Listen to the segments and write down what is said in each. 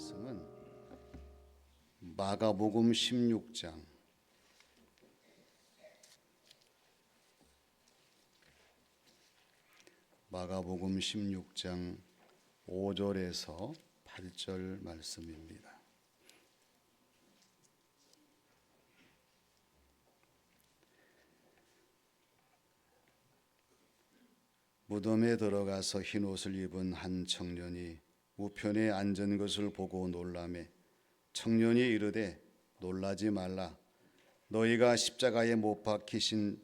말씀은 마가복음 16장 마가복음 16장 5절에서 8절 말씀입니다. 무덤에 들어가서 흰옷을 입은 한 청년이 우편에 앉은 것을 보고 놀라매 청년이 이르되 놀라지 말라. 너희가 십자가에 못 박히신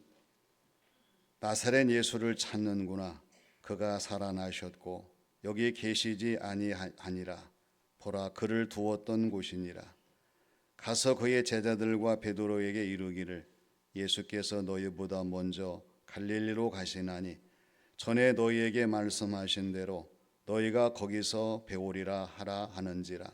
나사렛 예수를 찾는구나. 그가 살아나셨고 여기 계시지 아니하니라. 보라, 그를 두었던 곳이니라. 가서 그의 제자들과 베드로에게 이르기를 예수께서 너희보다 먼저 갈릴리로 가시나니 전에 너희에게 말씀하신 대로 너희가 거기서 배우리라 하라 하는지라.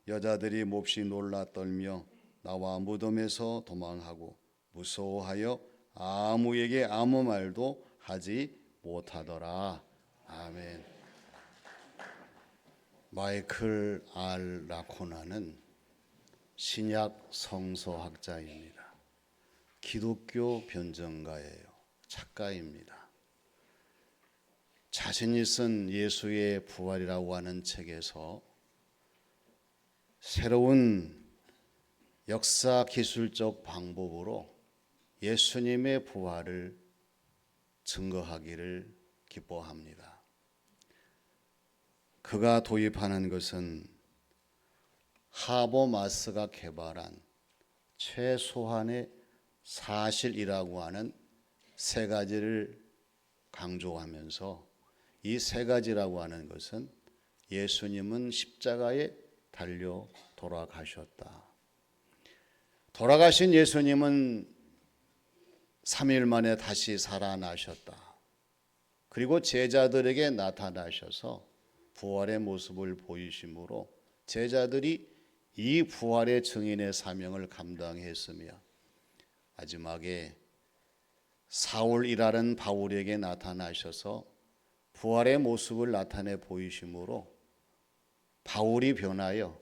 여자들이 몹시 놀라 떨며 나와 무덤에서 도망하고 무서워하여 아무에게 아무 말도 하지 못하더라. 아멘. 마이클 R. 라코나는 신약 성서학자입니다. 기독교 변증가예요. 작가입니다. 자신이 쓴 예수의 부활이라고 하는 책에서 새로운 역사 기술적 방법으로 예수님의 부활을 증거하기를 기뻐합니다. 그가 도입하는 것은 하버마스가 개발한 최소한의 사실이라고 하는 세 가지를 강조하면서 이 세 가지라고 하는 것은 예수님은 십자가에 달려 돌아가셨다. 돌아가신 예수님은 3일 만에 다시 살아나셨다. 그리고 제자들에게 나타나셔서 부활의 모습을 보이심으로 제자들이 이 부활의 증인의 사명을 감당했으며 마지막에 사울이라는 바울에게 나타나셔서 부활의 모습을 나타내 보이심으로 바울이 변하여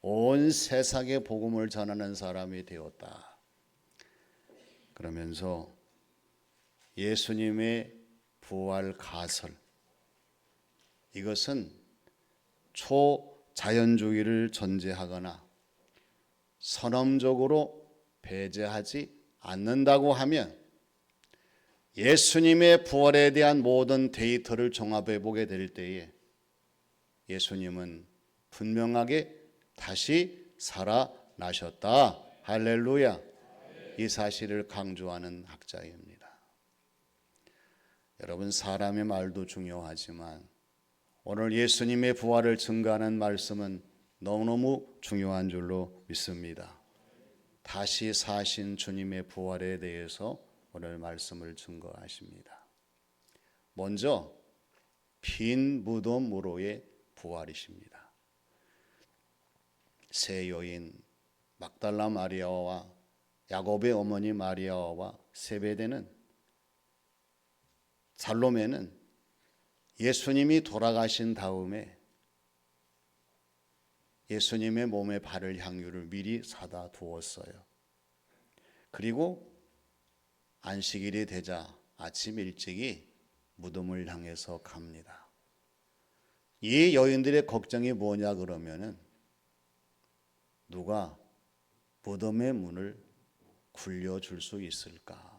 온 세상에 복음을 전하는 사람이 되었다. 그러면서 예수님의 부활 가설, 이것은 초자연주의를 전제하거나 선언적으로 배제하지 않는다고 하면 예수님의 부활에 대한 모든 데이터를 종합해 보게 될 때에 예수님은 분명하게 다시 살아나셨다. 할렐루야. 이 사실을 강조하는 학자입니다. 여러분, 사람의 말도 중요하지만 오늘 예수님의 부활을 증거하는 말씀은 너무너무 중요한 줄로 믿습니다. 다시 사신 주님의 부활에 대해서 오늘 말씀을 증거하십니다. 먼저 빈 무덤으로의 부활이십니다. 세 여인 막달라 마리아와 야곱의 어머니 마리아와 세베대는 살로메는 예수님이 돌아가신 다음에 예수님의 몸에 바를 향유를 미리 사다 두었어요. 그리고 안식일이 되자 아침 일찍이 무덤을 향해서 갑니다. 이 여인들의 걱정이 뭐냐 그러면은 누가 무덤의 문을 굴려줄 수 있을까?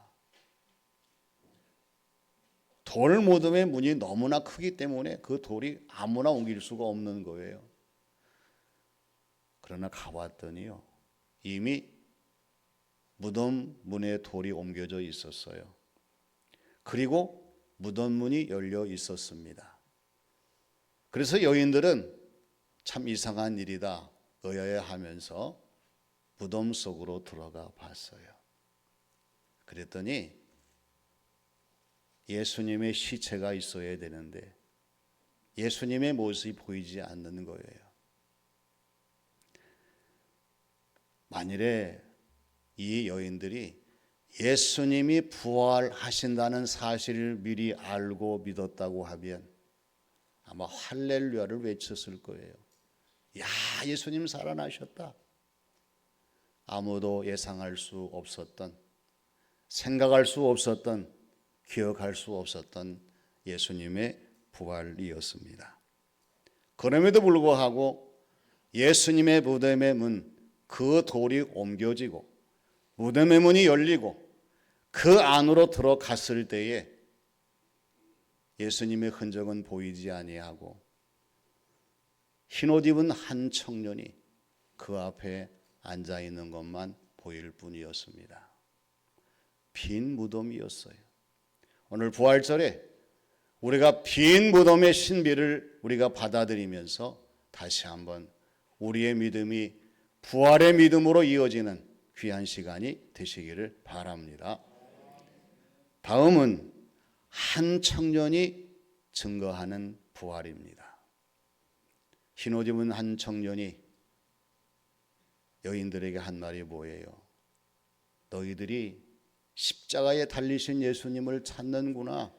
돌 무덤의 문이 너무나 크기 때문에 그 돌이 아무나 옮길 수가 없는 거예요. 그러나 가봤더니요, 이미 무덤 문에 돌이 옮겨져 있었어요. 그리고 무덤 문이 열려 있었습니다. 그래서 여인들은 참 이상한 일이다 의아해하면서 무덤 속으로 들어가 봤어요. 그랬더니 예수님의 시체가 있어야 되는데 예수님의 모습이 보이지 않는 거예요. 만일에 이 여인들이 예수님이 부활하신다는 사실을 미리 알고 믿었다고 하면 아마 할렐루야를 외쳤을 거예요. 야, 예수님 살아나셨다. 아무도 예상할 수 없었던, 생각할 수 없었던, 기억할 수 없었던 예수님의 부활이었습니다. 그럼에도 불구하고 예수님의 무덤의 문, 그 돌이 옮겨지고 무덤의 문이 열리고 그 안으로 들어갔을 때에 예수님의 흔적은 보이지 아니하고 흰옷 입은 한 청년이 그 앞에 앉아 있는 것만 보일 뿐이었습니다. 빈 무덤이었어요. 오늘 부활절에 우리가 빈 무덤의 신비를 우리가 받아들이면서 다시 한번 우리의 믿음이 부활의 믿음으로 이어지는 귀한 시간이 되시기를 바랍니다. 다음은 한 청년이 증거하는 부활입니다. 흰옷 입은 한 청년이 여인들에게 한 말이 뭐예요? 너희들이 십자가에 달리신 예수님을 찾는구나.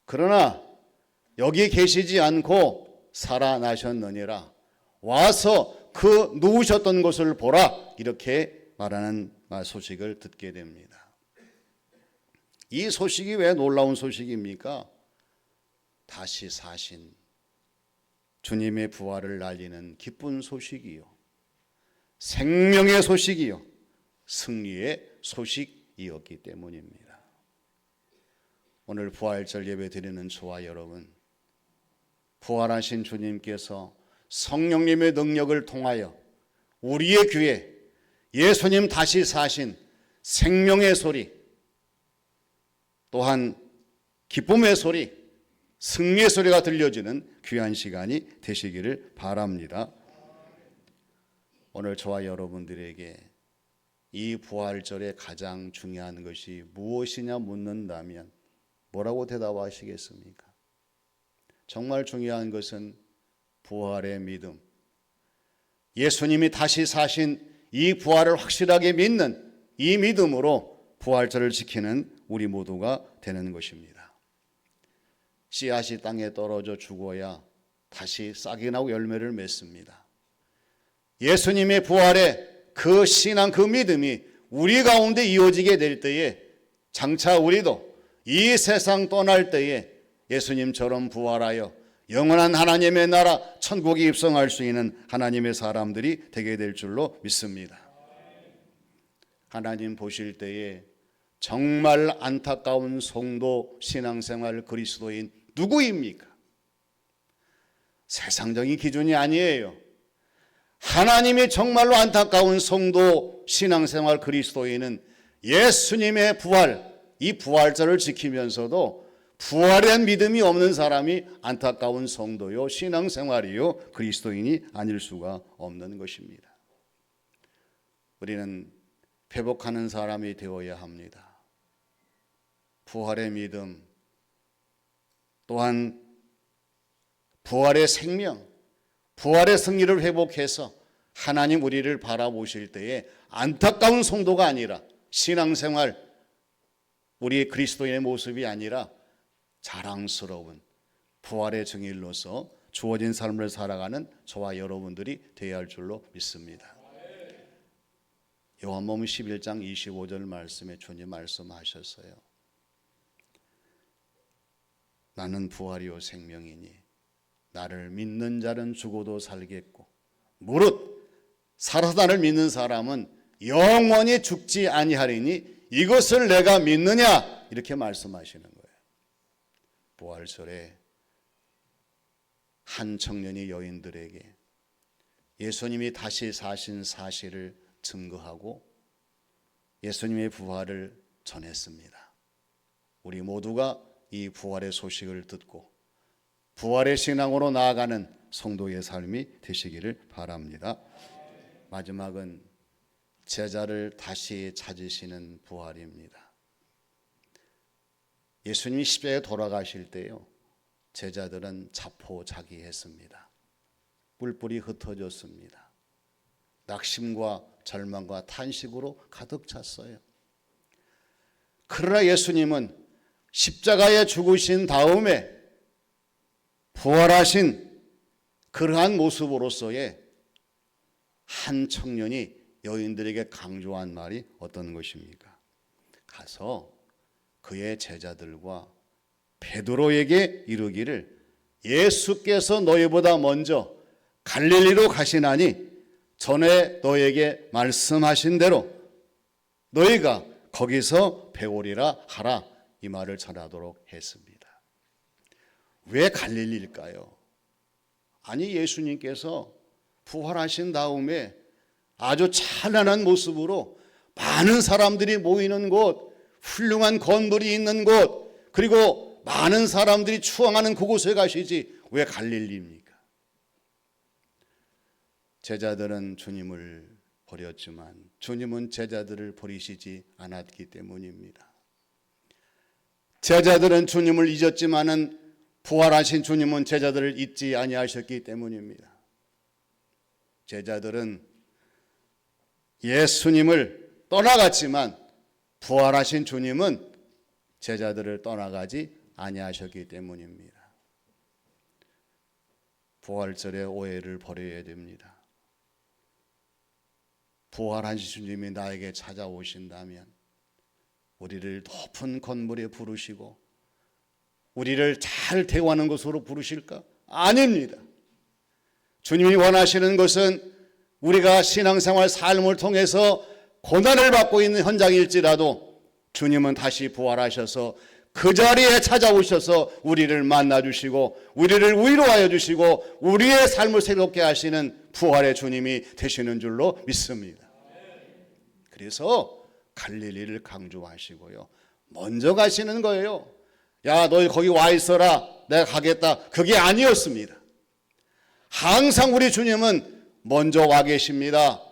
그러나 여기 계시지 않고 살아나셨느니라. 와서 그 누우셨던 곳을 보라. 이렇게 말하는 소식을 듣게 됩니다. 이 소식이 왜 놀라운 소식입니까? 다시 사신 주님의 부활을 알리는 기쁜 소식이요, 생명의 소식이요, 승리의 소식이었기 때문입니다. 오늘 부활절 예배 드리는 저와 여러분, 부활하신 주님께서 성령님의 능력을 통하여 우리의 귀에 예수님 다시 사신 생명의 소리, 또한 기쁨의 소리, 승리의 소리가 들려지는 귀한 시간이 되시기를 바랍니다. 오늘 저와 여러분들에게 이 부활절에 가장 중요한 것이 무엇이냐 묻는다면 뭐라고 대답하시겠습니까? 정말 중요한 것은 부활의 믿음, 예수님이 다시 사신 이 부활을 확실하게 믿는 이 믿음으로 부활절을 지키는 우리 모두가 되는 것입니다. 씨앗이 땅에 떨어져 죽어야 다시 싹이 나고 열매를 맺습니다. 예수님의 부활의 그 신앙, 그 믿음이 우리 가운데 이어지게 될 때에 장차 우리도 이 세상 떠날 때에 예수님처럼 부활하여 영원한 하나님의 나라 천국에 입성할 수 있는 하나님의 사람들이 되게 될 줄로 믿습니다. 하나님 보실 때에 정말 안타까운 성도, 신앙생활 그리스도인 누구입니까? 세상적인 기준이 아니에요. 하나님이 정말로 안타까운 성도, 신앙생활 그리스도인은 예수님의 부활, 이 부활절을 지키면서도 부활의 믿음이 없는 사람이 안타까운 성도요, 신앙생활이요, 그리스도인이 아닐 수가 없는 것입니다. 우리는 회복하는 사람이 되어야 합니다. 부활의 믿음, 또한 부활의 생명, 부활의 승리를 회복해서 하나님 우리를 바라보실 때에 안타까운 성도가 아니라 신앙생활, 우리 그리스도인의 모습이 아니라 자랑스러운 부활의 증인으로서 주어진 삶을 살아가는 저와 여러분들이 되어야 할 줄로 믿습니다. 요한복음 11장 25절 말씀에 주님 말씀하셨어요. 나는 부활이요 생명이니 나를 믿는 자는 죽어도 살겠고 무릇 살아나를 믿는 사람은 영원히 죽지 아니하리니 이것을 내가 믿느냐, 이렇게 말씀하시는 거예요. 부활절에 한 청년이 여인들에게 예수님이 다시 사신 사실을 증거하고 예수님의 부활을 전했습니다. 우리 모두가 이 부활의 소식을 듣고 부활의 신앙으로 나아가는 성도의 삶이 되시기를 바랍니다. 마지막은 제자를 다시 찾으시는 부활입니다. 예수님이 십자가에 돌아가실 때요, 제자들은 자포자기했습니다. 뿔뿔이 흩어졌습니다. 낙심과 절망과 탄식으로 가득 찼어요. 그러나 예수님은 십자가에 죽으신 다음에 부활하신 그러한 모습으로서의 한 청년이 여인들에게 강조한 말이 어떤 것입니까? 가서 그의 제자들과 베드로에게 이르기를 예수께서 너희보다 먼저 갈릴리로 가시나니 전에 너에게 말씀하신 대로 너희가 거기서 배우리라 하라, 이 말을 전하도록 했습니다. 왜 갈릴리일까요? 아니, 예수님께서 부활하신 다음에 아주 찬란한 모습으로 많은 사람들이 모이는 곳, 훌륭한 건물이 있는 곳, 그리고 많은 사람들이 추앙하는 그곳에 가시지 왜 갈릴리입니까? 제자들은 주님을 버렸지만 주님은 제자들을 버리시지 않았기 때문입니다. 제자들은 주님을 잊었지만은 부활하신 주님은 제자들을 잊지 아니하셨기 때문입니다. 제자들은 예수님을 떠나갔지만 부활하신 주님은 제자들을 떠나가지 아니하셨기 때문입니다. 부활절의 오해를 버려야 됩니다. 부활하신 주님이 나에게 찾아오신다면 우리를 높은 건물에 부르시고 우리를 잘 대우하는 곳으로 부르실까? 아닙니다. 주님이 원하시는 것은 우리가 신앙생활 삶을 통해서 고난을 받고 있는 현장일지라도 주님은 다시 부활하셔서 그 자리에 찾아오셔서 우리를 만나주시고 우리를 위로하여 주시고 우리의 삶을 새롭게 하시는 부활의 주님이 되시는 줄로 믿습니다. 그래서 갈릴리를 강조하시고요, 먼저 가시는 거예요. 야, 너희 거기 와 있어라, 내가 가겠다, 그게 아니었습니다. 항상 우리 주님은 먼저 와 계십니다.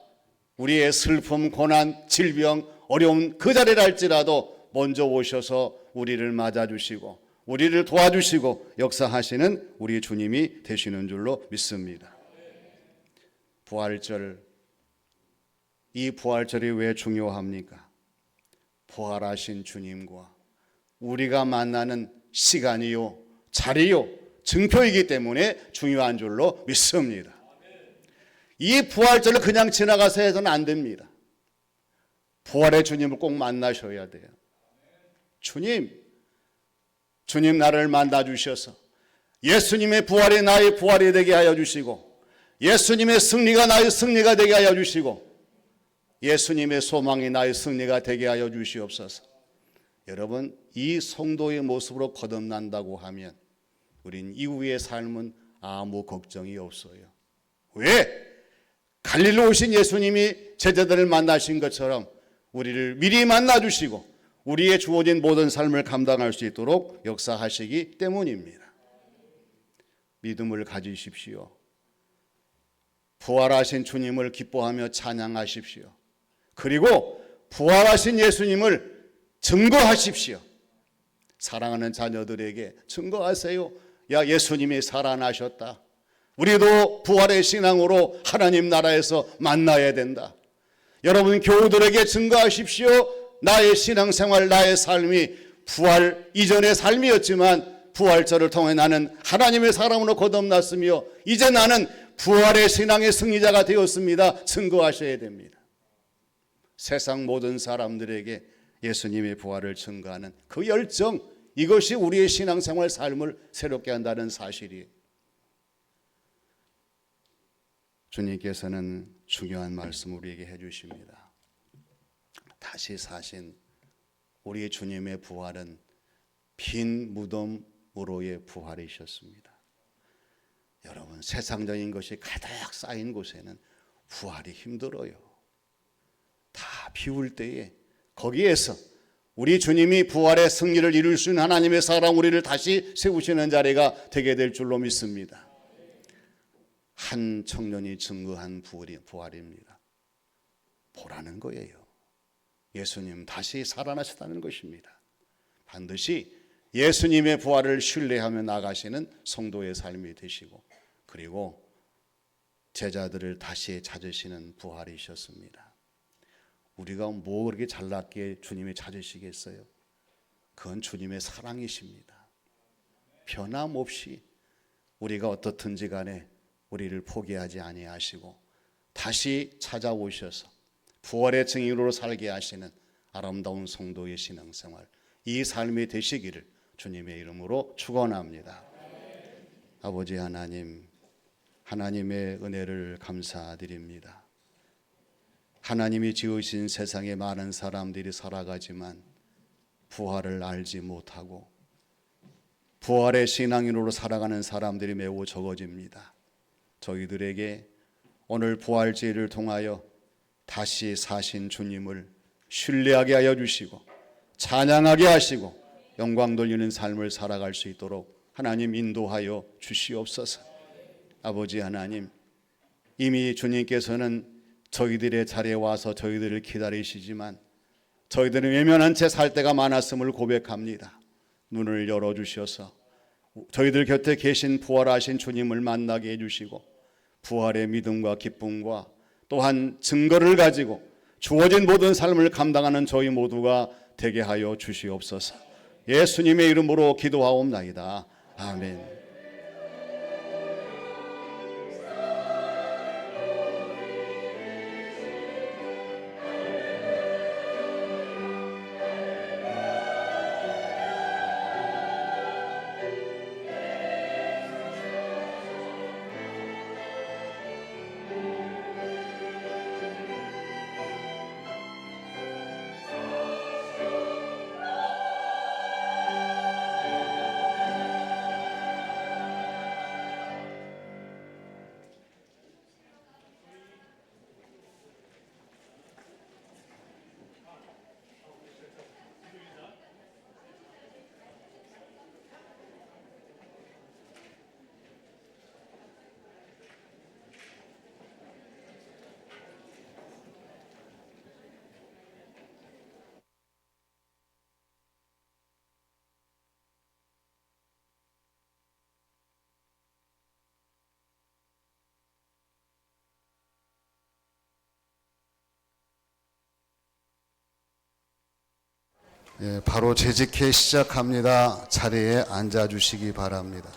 우리의 슬픔, 고난, 질병, 어려운 그 자리를 할지라도 먼저 오셔서 우리를 맞아주시고 우리를 도와주시고 역사하시는 우리 주님이 되시는 줄로 믿습니다. 부활절, 이 부활절이 왜 중요합니까? 부활하신 주님과 우리가 만나는 시간이요, 자리요, 증표이기 때문에 중요한 줄로 믿습니다. 이 부활절을 그냥 지나가서 해서는 안 됩니다. 부활의 주님을 꼭 만나셔야 돼요. 주님 나를 만나주셔서 예수님의 부활이 나의 부활이 되게 하여 주시고 예수님의 승리가 나의 승리가 되게 하여 주시고 예수님의 소망이 나의 승리가 되게 하여 주시옵소서. 여러분, 이 성도의 모습으로 거듭난다고 하면 우린 이후의 삶은 아무 걱정이 없어요. 왜? 갈릴리 오신 예수님이 제자들을 만나신 것처럼 우리를 미리 만나주시고 우리의 주어진 모든 삶을 감당할 수 있도록 역사하시기 때문입니다. 믿음을 가지십시오. 부활하신 주님을 기뻐하며 찬양하십시오. 그리고 부활하신 예수님을 증거하십시오. 사랑하는 자녀들에게 증거하세요. 야, 예수님이 살아나셨다. 우리도 부활의 신앙으로 하나님 나라에서 만나야 된다. 여러분 교우들에게 증거하십시오. 나의 신앙생활, 나의 삶이 부활 이전의 삶이었지만 부활절을 통해 나는 하나님의 사람으로 거듭났으며 이제 나는 부활의 신앙의 승리자가 되었습니다. 증거하셔야 됩니다. 세상 모든 사람들에게 예수님의 부활을 증거하는 그 열정, 이것이 우리의 신앙생활 삶을 새롭게 한다는 사실이에요. 주님께서는 중요한 말씀 우리에게 해주십니다. 다시 사신 우리 주님의 부활은 빈 무덤으로의 부활이셨습니다. 여러분, 세상적인 것이 가득 쌓인 곳에는 부활이 힘들어요. 다 비울 때에 거기에서 우리 주님이 부활의 승리를 이룰 수 있는 하나님의 사랑, 우리를 다시 세우시는 자리가 되게 될 줄로 믿습니다. 한 청년이 증거한 부활입니다. 보라는 거예요. 예수님 다시 살아나셨다는 것입니다. 반드시 예수님의 부활을 신뢰하며 나가시는 성도의 삶이 되시고 그리고 제자들을 다시 찾으시는 부활이셨습니다. 우리가 뭐 그렇게 잘났기에 주님이 찾으시겠어요? 그건 주님의 사랑이십니다. 변함없이 우리가 어떻든지 간에 우리를 포기하지 아니하시고 다시 찾아오셔서 부활의 증인으로 살게 하시는 아름다운 성도의 신앙생활, 이 삶이 되시기를 주님의 이름으로 축원합니다. 아버지 하나님, 하나님의 은혜를 감사드립니다. 하나님이 지으신 세상에 많은 사람들이 살아가지만 부활을 알지 못하고 부활의 신앙인으로 살아가는 사람들이 매우 적어집니다. 저희들에게 오늘 부활제를 통하여 다시 사신 주님을 신뢰하게 하여 주시고 찬양하게 하시고 영광 돌리는 삶을 살아갈 수 있도록 하나님 인도하여 주시옵소서. 아버지 하나님, 이미 주님께서는 저희들의 자리에 와서 저희들을 기다리시지만 저희들은 외면한 채 살 때가 많았음을 고백합니다. 눈을 열어주셔서 저희들 곁에 계신 부활하신 주님을 만나게 해주시고 부활의 믿음과 기쁨과 또한 증거를 가지고 주어진 모든 삶을 감당하는 저희 모두가 되게 하여 주시옵소서. 예수님의 이름으로 기도하옵나이다. 아멘. 바로 재직회 시작합니다. 자리에 앉아 주시기 바랍니다.